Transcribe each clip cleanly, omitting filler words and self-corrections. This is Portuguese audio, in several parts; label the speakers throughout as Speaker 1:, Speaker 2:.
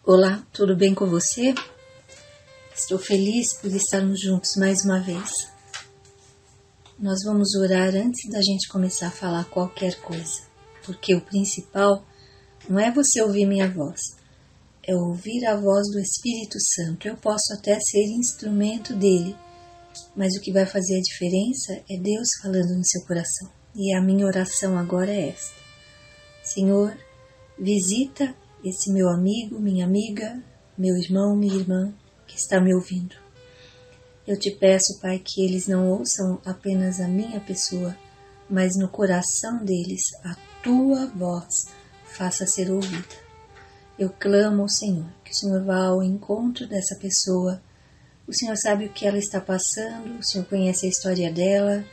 Speaker 1: Olá, tudo bem com você? Estou feliz por estarmos juntos mais uma vez. Nós vamos orar antes da gente começar a falar qualquer coisa, porque o principal não é você ouvir minha voz, é ouvir a voz do Espírito Santo. Eu posso até ser instrumento dele, mas o que vai fazer a diferença é Deus falando no seu coração. E a minha oração agora é esta: Senhor, visita esse meu amigo, minha amiga, meu irmão, minha irmã que está me ouvindo. Eu te peço, Pai, que eles não ouçam apenas a minha pessoa, mas no coração deles a tua voz faça ser ouvida. Eu clamo ao Senhor, que o Senhor vá ao encontro dessa pessoa. O Senhor sabe o que ela está passando, o Senhor conhece a história dela,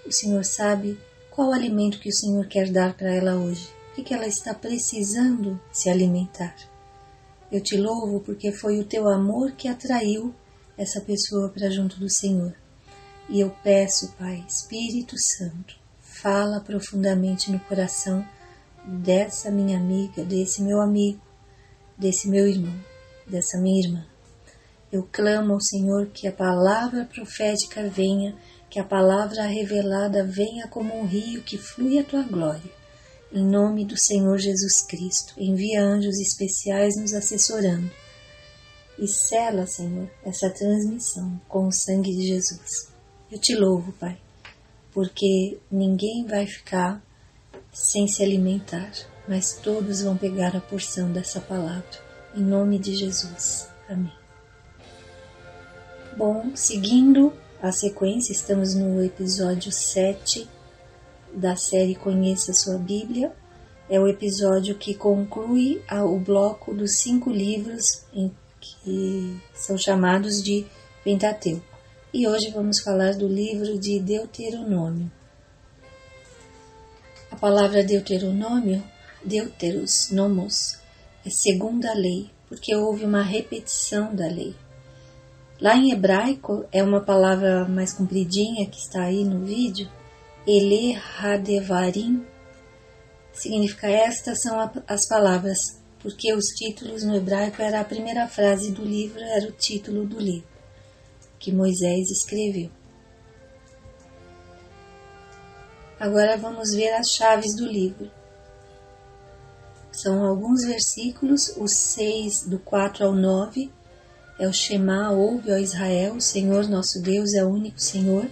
Speaker 1: o Senhor sabe qual o alimento que o Senhor quer dar para ela hoje. O que ela está precisando se alimentar. Eu te louvo porque foi o teu amor que atraiu essa pessoa para junto do Senhor. E eu peço, Pai, Espírito Santo, fala profundamente no coração dessa minha amiga, desse meu amigo, desse meu irmão, dessa minha irmã. Eu clamo ao Senhor que a palavra profética venha, que a palavra revelada venha como um rio que flui a tua glória. Em nome do Senhor Jesus Cristo, envia anjos especiais nos assessorando. E sela, Senhor, essa transmissão com o sangue de Jesus. Eu te louvo, Pai, porque ninguém vai ficar sem se alimentar, mas todos vão pegar a porção dessa palavra. Em nome de Jesus. Amém. Bom, seguindo a sequência, estamos no episódio 7 da série Conheça Sua Bíblia. É o episódio que conclui o bloco dos 5 livros que são chamados de Pentateuco. E hoje vamos falar do livro de Deuteronômio. A palavra Deuteronômio, Deuteros, nomos, é segunda lei, porque houve uma repetição da lei. Lá em hebraico é uma palavra mais compridinha que está aí no vídeo, Ele Hadevarim, significa estas são as palavras, porque os títulos no hebraico era a primeira frase do livro, era o título do livro que Moisés escreveu. Agora vamos ver as chaves do livro. São alguns versículos, os 6 do 4 ao 9, é o Shema, ouve, ó Israel, o Senhor nosso Deus é o único Senhor.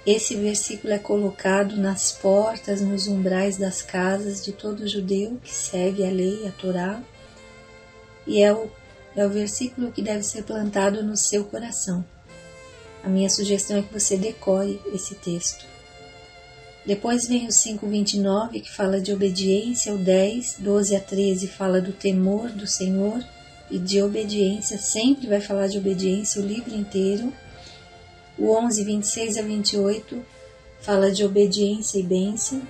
Speaker 1: Esse versículo é colocado nas portas, nos umbrais das casas de todo judeu que segue a lei, a Torá, e é o versículo que deve ser plantado no seu coração. A minha sugestão é que você decore esse texto. Depois vem o 5:29, que fala de obediência, o 10, 12 a 13 fala do temor do Senhor e de obediência, sempre vai falar de obediência o livro inteiro. O 11, 26 a 28 fala de obediência e bênção.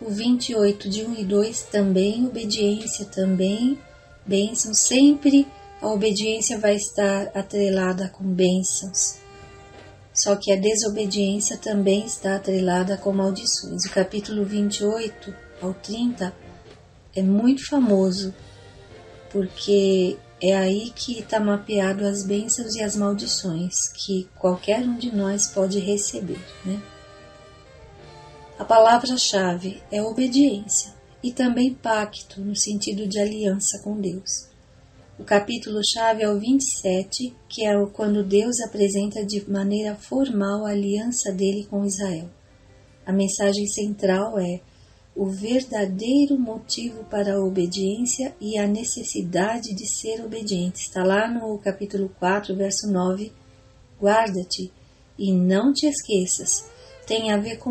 Speaker 1: O 28, de 1 e 2 também obediência, também bênção. Sempre a obediência vai estar atrelada com bênçãos. Só que a desobediência também está atrelada com maldições. O capítulo 28 ao 30 é muito famoso, porque é aí que está mapeado as bênçãos e as maldições que qualquer um de nós pode receber, né? A palavra-chave é obediência e também pacto, no sentido de aliança com Deus. O capítulo-chave é o 27, que é quando Deus apresenta de maneira formal a aliança dele com Israel. A mensagem central é o verdadeiro motivo para a obediência e a necessidade de ser obediente. Está lá no capítulo 4, verso 9. Guarda-te e não te esqueças. Tem a ver com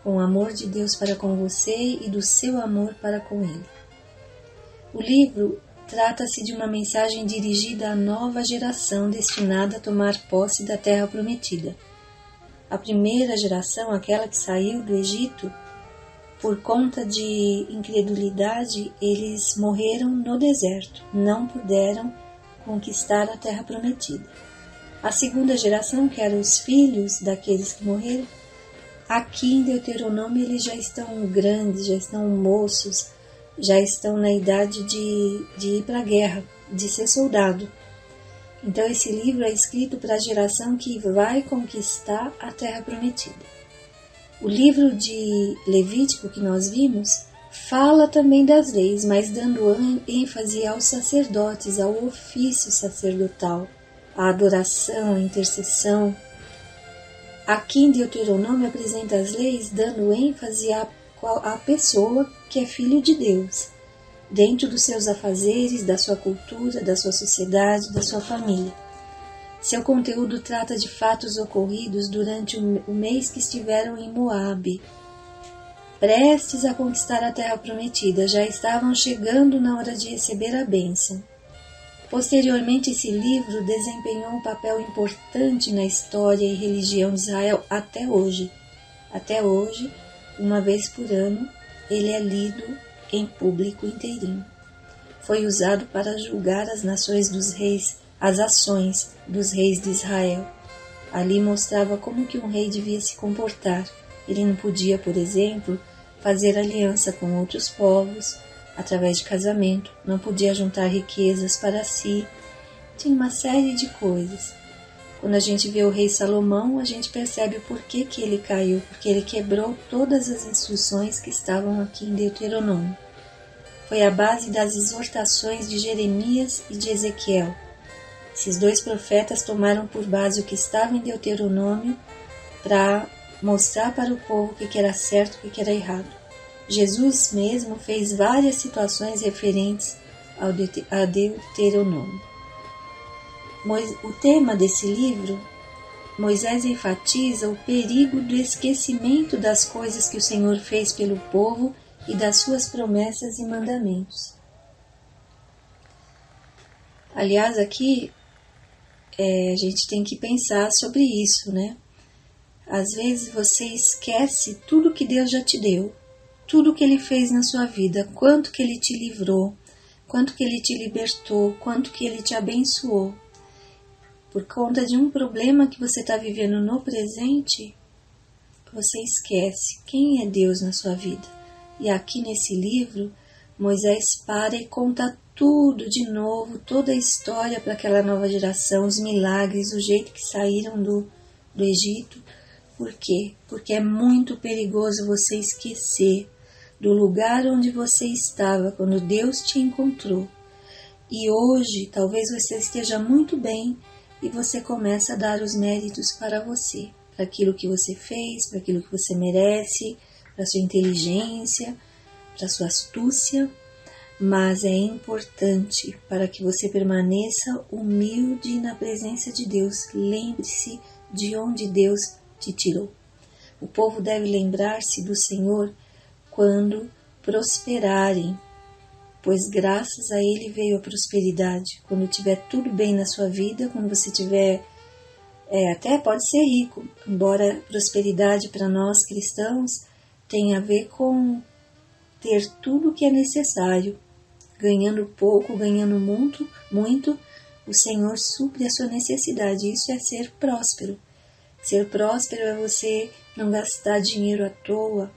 Speaker 1: o amor de Deus para com você e do seu amor para com Ele. O livro trata-se de uma mensagem dirigida à nova geração destinada a tomar posse da terra prometida. A primeira geração, aquela que saiu do Egito, por conta de incredulidade, eles morreram no deserto, não puderam conquistar a terra prometida. A segunda geração, que eram os filhos daqueles que morreram, aqui em Deuteronômio eles já estão grandes, já estão moços, já estão na idade de ir para a guerra, de ser soldado. Então esse livro é escrito para a geração que vai conquistar a Terra Prometida. O livro de Levítico que nós vimos fala também das leis, mas dando ênfase aos sacerdotes, ao ofício sacerdotal, à adoração, à intercessão. Aqui em Deuteronômio apresenta as leis dando ênfase à pessoa que é filho de Deus, dentro dos seus afazeres, da sua cultura, da sua sociedade, da sua família. Seu conteúdo trata de fatos ocorridos durante o mês que estiveram em Moabe, prestes a conquistar a Terra Prometida, já estavam chegando na hora de receber a bênção. Posteriormente, esse livro desempenhou um papel importante na história e religião de Israel até hoje. Até hoje, uma vez por ano, ele é lido em público inteirinho. Foi usado para julgar as nações dos reis, as ações dos reis de Israel. Ali mostrava como que um rei devia se comportar. Ele não podia, por exemplo, fazer aliança com outros povos através de casamento, não podia juntar riquezas para si. Tinha uma série de coisas. Quando a gente vê o rei Salomão, a gente percebe o porquê que ele caiu, porque ele quebrou todas as instruções que estavam aqui em Deuteronômio. Foi a base das exortações de Jeremias e de Ezequiel. Esses dois profetas tomaram por base o que estava em Deuteronômio para mostrar para o povo o que era certo e o que era errado. Jesus mesmo fez várias situações referentes a Deuteronômio. O tema desse livro, Moisés enfatiza o perigo do esquecimento das coisas que o Senhor fez pelo povo e das suas promessas e mandamentos. Aliás, aqui a gente tem que pensar sobre isso, né? Às vezes você esquece tudo que Deus já te deu, tudo que Ele fez na sua vida, quanto que Ele te livrou, quanto que Ele te libertou, quanto que Ele te abençoou. Por conta de um problema que você está vivendo no presente, você esquece quem é Deus na sua vida. E aqui nesse livro, Moisés para e conta tudo de novo, toda a história para aquela nova geração, os milagres, o jeito que saíram do Egito. Por quê? Porque é muito perigoso você esquecer do lugar onde você estava quando Deus te encontrou. E hoje, talvez você esteja muito bem e você começa a dar os méritos para você, para aquilo que você fez, para aquilo que você merece, para sua inteligência, para sua astúcia. Mas é importante para que você permaneça humilde na presença de Deus. Lembre-se de onde Deus te tirou. O povo deve lembrar-se do Senhor quando prosperarem, pois graças a Ele veio a prosperidade. Quando tiver tudo bem na sua vida, quando você tiver, até pode ser rico, embora prosperidade para nós cristãos tenha a ver com ter tudo o que é necessário. Ganhando pouco, ganhando muito, o Senhor supre a sua necessidade. Isso é ser próspero. Ser próspero é você não gastar dinheiro à toa,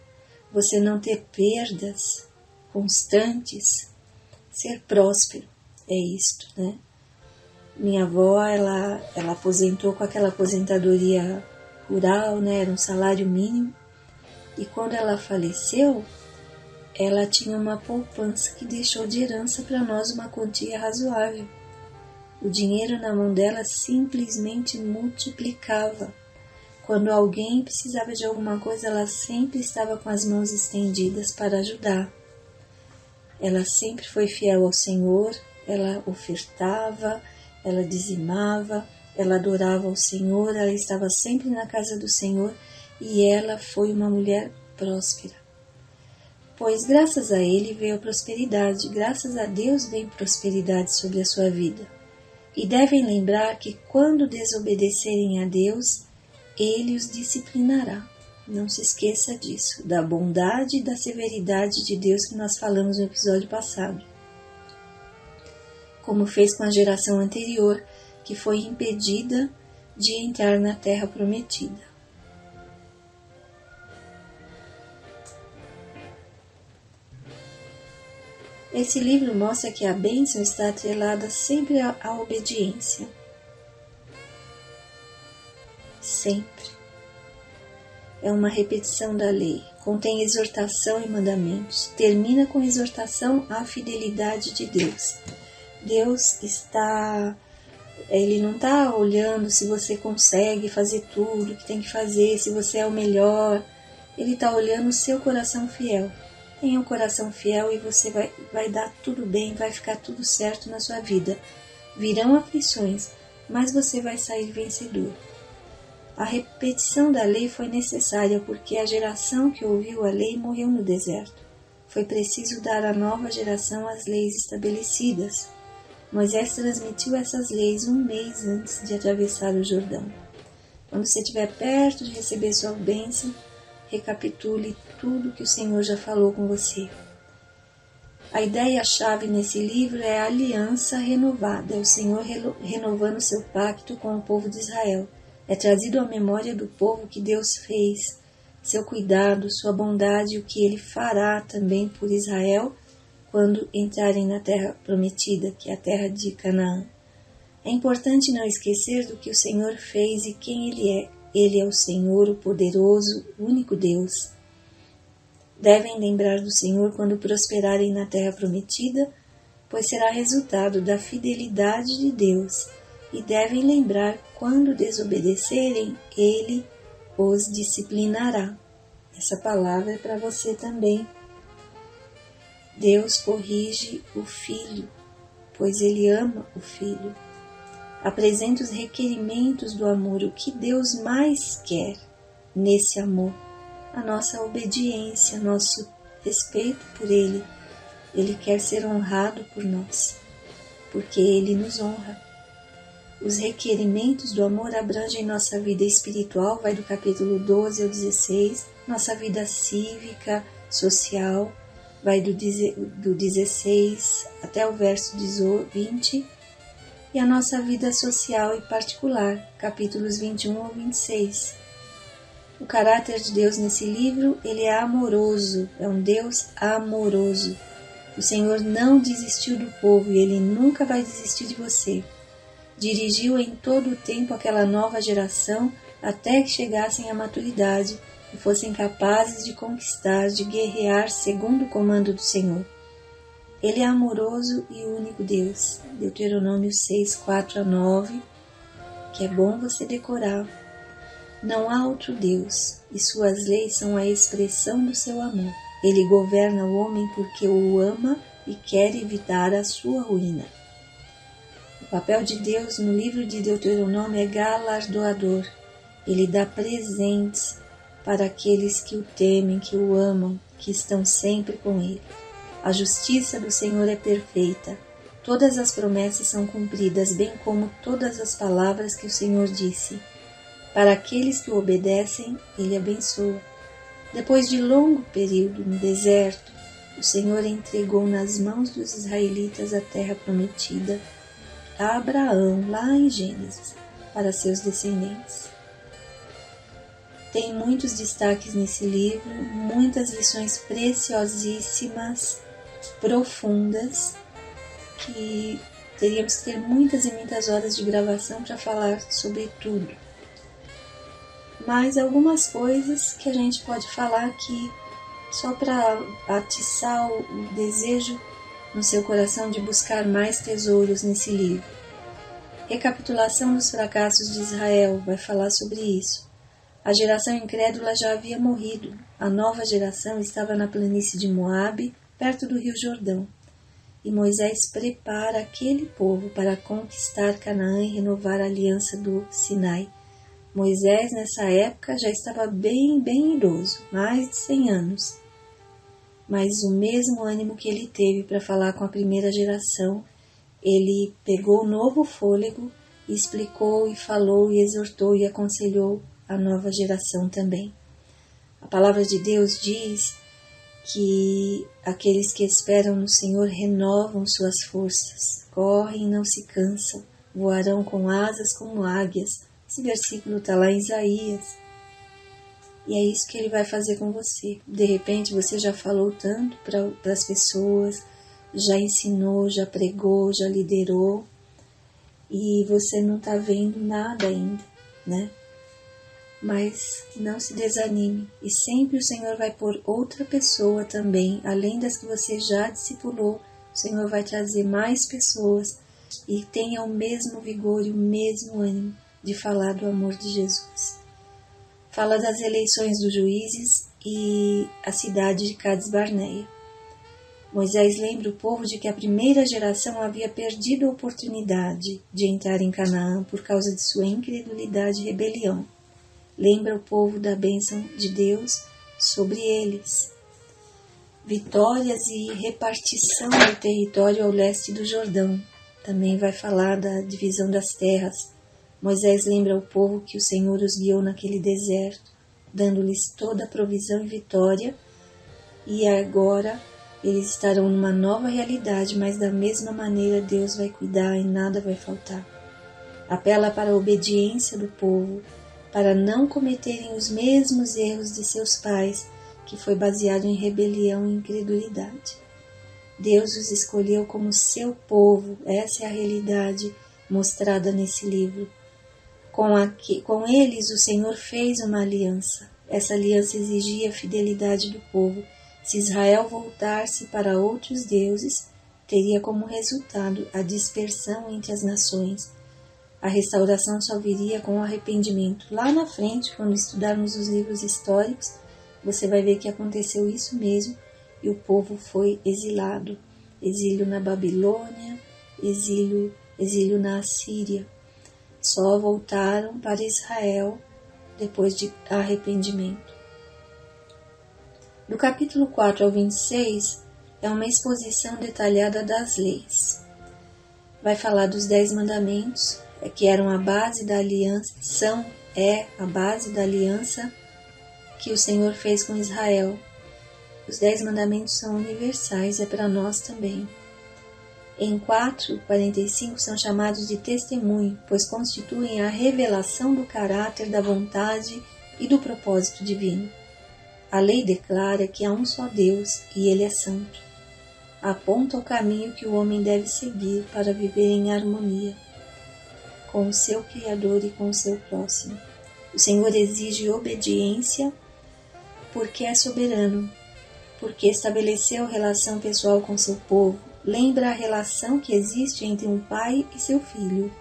Speaker 1: você não ter perdas constantes. Ser próspero é isto, né? Minha avó, ela aposentou com aquela aposentadoria rural, né? Era um salário mínimo. E quando ela faleceu, ela tinha uma poupança que deixou de herança para nós uma quantia razoável. O dinheiro na mão dela simplesmente multiplicava. Quando alguém precisava de alguma coisa, ela sempre estava com as mãos estendidas para ajudar. Ela sempre foi fiel ao Senhor, ela ofertava, ela dizimava, ela adorava ao Senhor, ela estava sempre na casa do Senhor e ela foi uma mulher próspera. Pois graças a Ele veio a prosperidade, graças a Deus veio prosperidade sobre a sua vida. E devem lembrar que quando desobedecerem a Deus, Ele os disciplinará. Não se esqueça disso, da bondade e da severidade de Deus que nós falamos no episódio passado. Como fez com a geração anterior, que foi impedida de entrar na Terra Prometida. Esse livro mostra que a bênção está atrelada sempre à obediência. Sempre. É uma repetição da lei. Contém exortação e mandamentos. Termina com exortação à fidelidade de Deus. Deus Ele não está olhando se você consegue fazer tudo que tem que fazer, se você é o melhor. Ele está olhando o seu coração fiel. Tenha um coração fiel e você vai dar tudo bem, vai ficar tudo certo na sua vida. Virão aflições, mas você vai sair vencedor. A repetição da lei foi necessária porque a geração que ouviu a lei morreu no deserto. Foi preciso dar à nova geração as leis estabelecidas. Moisés transmitiu essas leis 1 mês antes de atravessar o Jordão. Quando você estiver perto de receber sua bênção, recapitule tudo que o Senhor já falou com você. A ideia-chave nesse livro é a aliança renovada, é o Senhor renovando seu pacto com o povo de Israel. É trazido à memória do povo que Deus fez, seu cuidado, sua bondade e o que Ele fará também por Israel quando entrarem na terra prometida, que é a terra de Canaã. É importante não esquecer do que o Senhor fez e quem Ele é. Ele é o Senhor, o poderoso, o único Deus. Devem lembrar do Senhor quando prosperarem na terra prometida, pois será resultado da fidelidade de Deus. E devem lembrar quando desobedecerem, Ele os disciplinará. Essa palavra é para você também. Deus corrige o filho, pois Ele ama o filho. Apresenta os requerimentos do amor, o que Deus mais quer nesse amor. A nossa obediência, nosso respeito por Ele. Ele quer ser honrado por nós, porque Ele nos honra. Os requerimentos do amor abrangem nossa vida espiritual, vai do capítulo 12 ao 16, nossa vida cívica, social, vai do 16 até o verso 20, e a nossa vida social e particular, capítulos 21 ao 26. O caráter de Deus nesse livro, ele é amoroso, é um Deus amoroso. O Senhor não desistiu do povo e Ele nunca vai desistir de você. Dirigiu em todo o tempo aquela nova geração até que chegassem à maturidade e fossem capazes de conquistar, de guerrear segundo o comando do Senhor. Ele é amoroso e único Deus. Deuteronômio 6, 4 a 9, que é bom você decorar. Não há outro Deus, e suas leis são a expressão do seu amor. Ele governa o homem porque o ama e quer evitar a sua ruína. O papel de Deus no livro de Deuteronômio é galardoador. Ele dá presentes para aqueles que o temem, que o amam, que estão sempre com Ele. A justiça do Senhor é perfeita. Todas as promessas são cumpridas, bem como todas as palavras que o Senhor disse. Para aqueles que o obedecem, Ele abençoa. Depois de longo período no deserto, o Senhor entregou nas mãos dos israelitas a terra prometida a Abraão, lá em Gênesis, para seus descendentes. Tem muitos destaques nesse livro, muitas lições preciosíssimas, profundas, que teríamos que ter muitas e muitas horas de gravação para falar sobre tudo. Mas algumas coisas que a gente pode falar aqui, só para atiçar o desejo no seu coração de buscar mais tesouros nesse livro. Recapitulação dos fracassos de Israel vai falar sobre isso. A geração incrédula já havia morrido. A nova geração estava na planície de Moabe, perto do rio Jordão. E Moisés prepara aquele povo para conquistar Canaã e renovar a aliança do Sinai. Moisés, nessa época, já estava bem idoso, mais de 100 anos. Mas o mesmo ânimo que ele teve para falar com a primeira geração, ele pegou novo fôlego e explicou e falou e exortou e aconselhou a nova geração também. A palavra de Deus diz que aqueles que esperam no Senhor renovam suas forças, correm e não se cansam, voarão com asas como águias. Esse versículo está lá em Isaías. E é isso que Ele vai fazer com você. De repente você já falou tanto para as pessoas, já ensinou, já pregou, já liderou e você não está vendo nada ainda, né? Mas não se desanime e sempre o Senhor vai pôr outra pessoa também, além das que você já discipulou, o Senhor vai trazer mais pessoas e tenha o mesmo vigor e o mesmo ânimo de falar do amor de Jesus. Fala das eleições dos juízes e a cidade de Cades Barneia. Moisés lembra o povo de que a primeira geração havia perdido a oportunidade de entrar em Canaã por causa de sua incredulidade e rebelião. Lembra o povo da bênção de Deus sobre eles. Vitórias e repartição do território ao leste do Jordão. Também vai falar da divisão das terras. Moisés lembra ao povo que o Senhor os guiou naquele deserto, dando-lhes toda a provisão e vitória, e agora eles estarão numa nova realidade, mas da mesma maneira Deus vai cuidar e nada vai faltar. Apela para a obediência do povo, para não cometerem os mesmos erros de seus pais, que foi baseado em rebelião e incredulidade. Deus os escolheu como seu povo, essa é a realidade mostrada nesse livro. Com eles o Senhor fez uma aliança. Essa aliança exigia a fidelidade do povo. Se Israel voltar-se para outros deuses, teria como resultado a dispersão entre as nações. A restauração só viria com o arrependimento. Lá na frente, quando estudarmos os livros históricos, você vai ver que aconteceu isso mesmo e o povo foi exilado. Exílio na Babilônia, exílio na Assíria. Só voltaram para Israel depois de arrependimento. Do capítulo 4 ao 26 é uma exposição detalhada das leis. Vai falar dos 10 mandamentos, que eram a base da aliança, a base da aliança que o Senhor fez com Israel. Os 10 mandamentos são universais, é para nós também. Em 4:45 são chamados de testemunho, pois constituem a revelação do caráter, da vontade e do propósito divino. A lei declara que há um só Deus e Ele é santo. Aponta o caminho que o homem deve seguir para viver em harmonia com o seu Criador e com o seu próximo. O Senhor exige obediência porque é soberano, porque estabeleceu relação pessoal com seu povo. Lembra a relação que existe entre um pai e seu filho,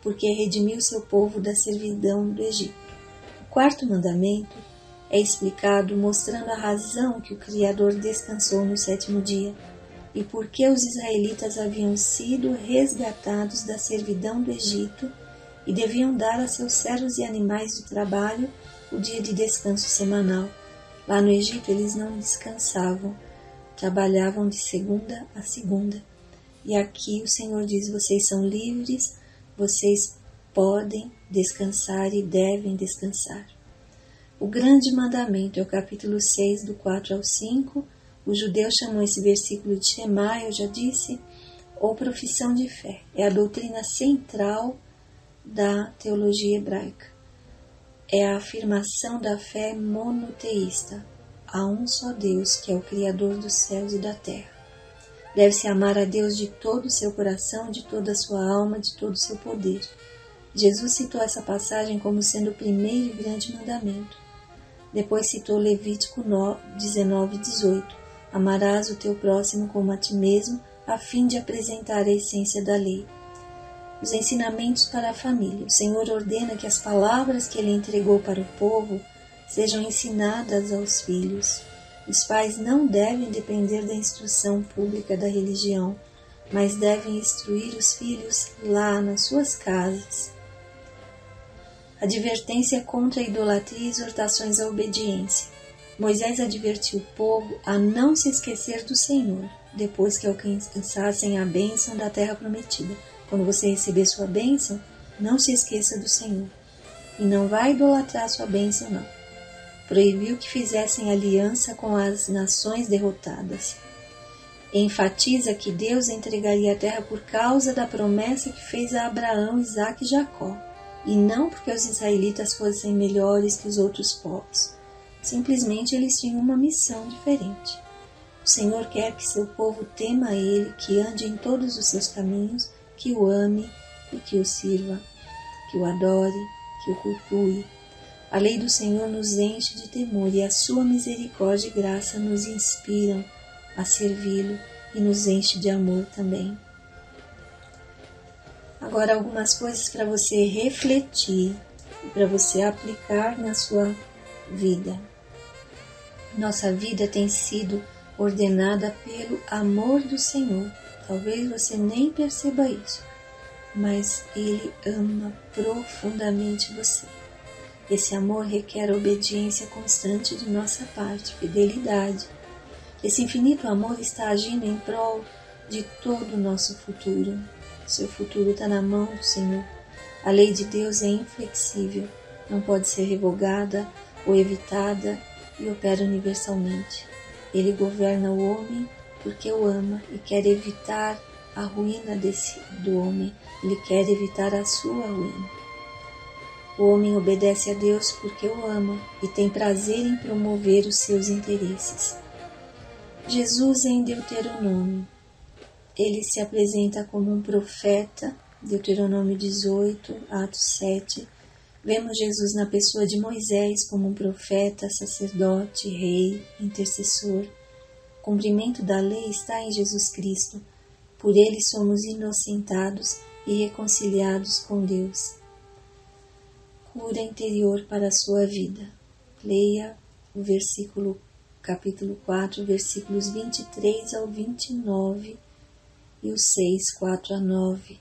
Speaker 1: porque redimiu seu povo da servidão do Egito. O 4º mandamento é explicado mostrando a razão que o Criador descansou no 7º dia e por que os israelitas haviam sido resgatados da servidão do Egito e deviam dar a seus servos e animais de trabalho o dia de descanso semanal. Lá no Egito eles não descansavam, trabalhavam de segunda a segunda. E aqui o Senhor diz, vocês são livres, vocês podem descansar e devem descansar. O grande mandamento é o capítulo 6, do 4 ao 5. Os judeus chamam esse versículo de Shema, eu já disse, ou profissão de fé. É a doutrina central da teologia hebraica. É a afirmação da fé monoteísta. Há um só Deus, que é o Criador dos céus e da terra. Deve-se amar a Deus de todo o seu coração, de toda a sua alma, de todo o seu poder. Jesus citou essa passagem como sendo o primeiro e grande mandamento. Depois citou Levítico 19:18. Amarás o teu próximo como a ti mesmo, a fim de apresentar a essência da lei. Os ensinamentos para a família. O Senhor ordena que as palavras que Ele entregou para o povo sejam ensinadas aos filhos. Os pais não devem depender da instrução pública da religião, mas devem instruir os filhos lá nas suas casas. Advertência contra a idolatria e exortações à obediência. Moisés advertiu o povo a não se esquecer do Senhor, depois que alcançassem a bênção da terra prometida. Quando você receber sua bênção, não se esqueça do Senhor. E não vai idolatrar sua bênção, não. Proibiu que fizessem aliança com as nações derrotadas. Enfatiza que Deus entregaria a terra por causa da promessa que fez a Abraão, Isaque e Jacó, e não porque os israelitas fossem melhores que os outros povos. Simplesmente eles tinham uma missão diferente. O Senhor quer que seu povo tema a Ele, que ande em todos os seus caminhos, que o ame e que o sirva, que o adore, que o cultue. A lei do Senhor nos enche de temor e a sua misericórdia e graça nos inspiram a servi-lo e nos enche de amor também. Agora, algumas coisas para você refletir e para você aplicar na sua vida. Nossa vida tem sido ordenada pelo amor do Senhor. Talvez você nem perceba isso, mas Ele ama profundamente você. Esse amor requer obediência constante de nossa parte, fidelidade. Esse infinito amor está agindo em prol de todo o nosso futuro. Seu futuro está na mão do Senhor. A lei de Deus é inflexível, não pode ser revogada ou evitada e opera universalmente. Ele governa o homem porque o ama e quer evitar a ruína do homem. Ele quer evitar a sua ruína. O homem obedece a Deus porque o ama e tem prazer em promover os seus interesses. Jesus em Deuteronômio. Ele se apresenta como um profeta, Deuteronômio 18, Atos 7. Vemos Jesus na pessoa de Moisés como um profeta, sacerdote, rei, intercessor. O cumprimento da lei está em Jesus Cristo. Por ele somos inocentados e reconciliados com Deus. Cura interior para a sua vida. Leia o capítulo 4, versículos 23 ao 29 e os 6, 4 a 9.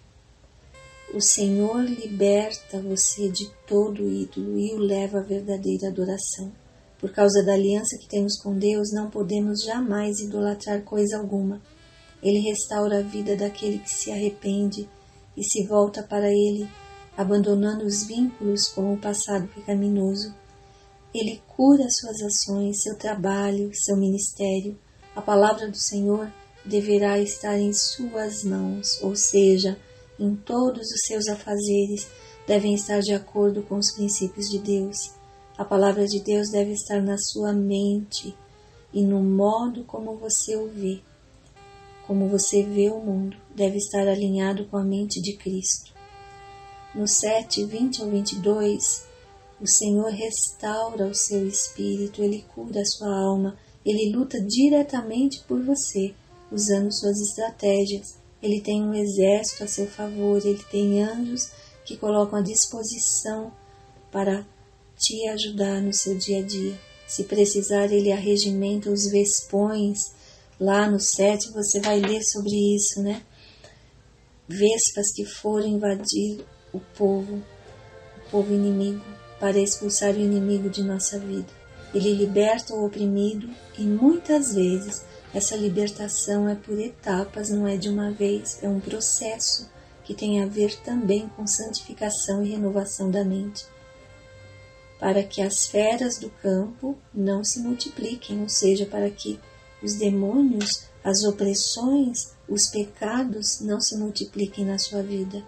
Speaker 1: O Senhor liberta você de todo ídolo e o leva à verdadeira adoração. Por causa da aliança que temos com Deus, não podemos jamais idolatrar coisa alguma. Ele restaura a vida daquele que se arrepende e se volta para Ele, abandonando os vínculos com o passado pecaminoso. Ele cura suas ações, seu trabalho, seu ministério. A palavra do Senhor deverá estar em suas mãos, ou seja, em todos os seus afazeres devem estar de acordo com os princípios de Deus. A palavra de Deus deve estar na sua mente e no modo como você o vê. Como você vê o mundo, deve estar alinhado com a mente de Cristo. No 7, 20 ao 22, o Senhor restaura o seu espírito, Ele cura a sua alma, Ele luta diretamente por você, usando suas estratégias. Ele tem um exército a seu favor, Ele tem anjos que colocam à disposição para te ajudar no seu dia a dia. Se precisar, Ele arregimenta os vespões. Lá no 7 você vai ler sobre isso, né? Vespas que foram invadir o povo inimigo, para expulsar o inimigo de nossa vida. Ele liberta o oprimido e muitas vezes essa libertação é por etapas, não é de uma vez, é um processo que tem a ver também com santificação e renovação da mente. Para que as feras do campo não se multipliquem, ou seja, para que os demônios, as opressões, os pecados não se multipliquem na sua vida.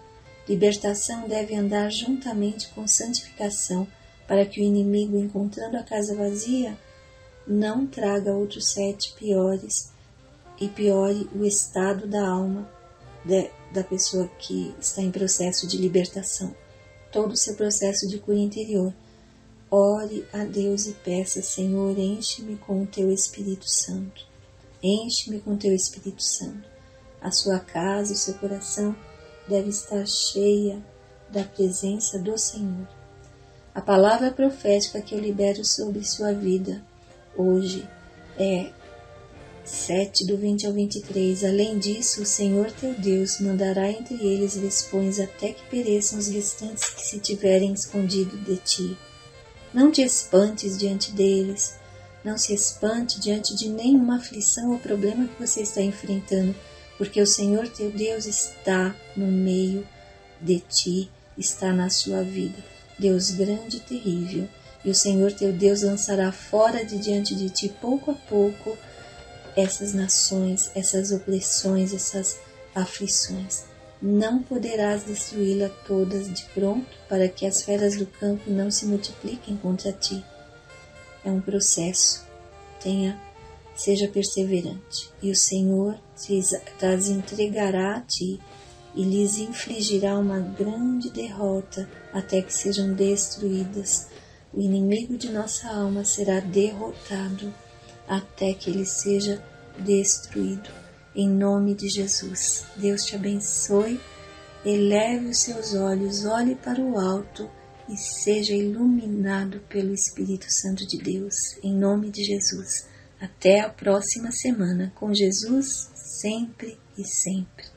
Speaker 1: Libertação deve andar juntamente com santificação, para que o inimigo, encontrando a casa vazia, não traga outros 7 piores e piore o estado da alma da pessoa que está em processo de libertação. Todo o seu processo de cura interior. Ore a Deus e peça: Senhor, enche-me com o Teu Espírito Santo. Enche-me com o Teu Espírito Santo. A sua casa, o seu coração deve estar cheia da presença do Senhor. A palavra profética que eu libero sobre sua vida hoje é 7, do 20 ao 23. Além disso, o Senhor teu Deus mandará entre eles vespões até que pereçam os restantes que se tiverem escondido de ti. Não te espantes diante deles, não se espante diante de nenhuma aflição ou problema que você está enfrentando, porque o Senhor teu Deus está no meio de ti, está na sua vida. Deus grande e terrível, e o Senhor teu Deus lançará fora de diante de ti, pouco a pouco, essas nações, essas opressões, essas aflições. Não poderás destruí-la todas de pronto, para que as feras do campo não se multipliquem contra ti. É um processo. Tenha Seja perseverante, e o Senhor as entregará a ti e lhes infligirá uma grande derrota até que sejam destruídas. O inimigo de nossa alma será derrotado até que ele seja destruído. Em nome de Jesus, Deus te abençoe, eleve os seus olhos, olhe para o alto e seja iluminado pelo Espírito Santo de Deus. Em nome de Jesus. Até a próxima semana. Com Jesus, sempre e sempre.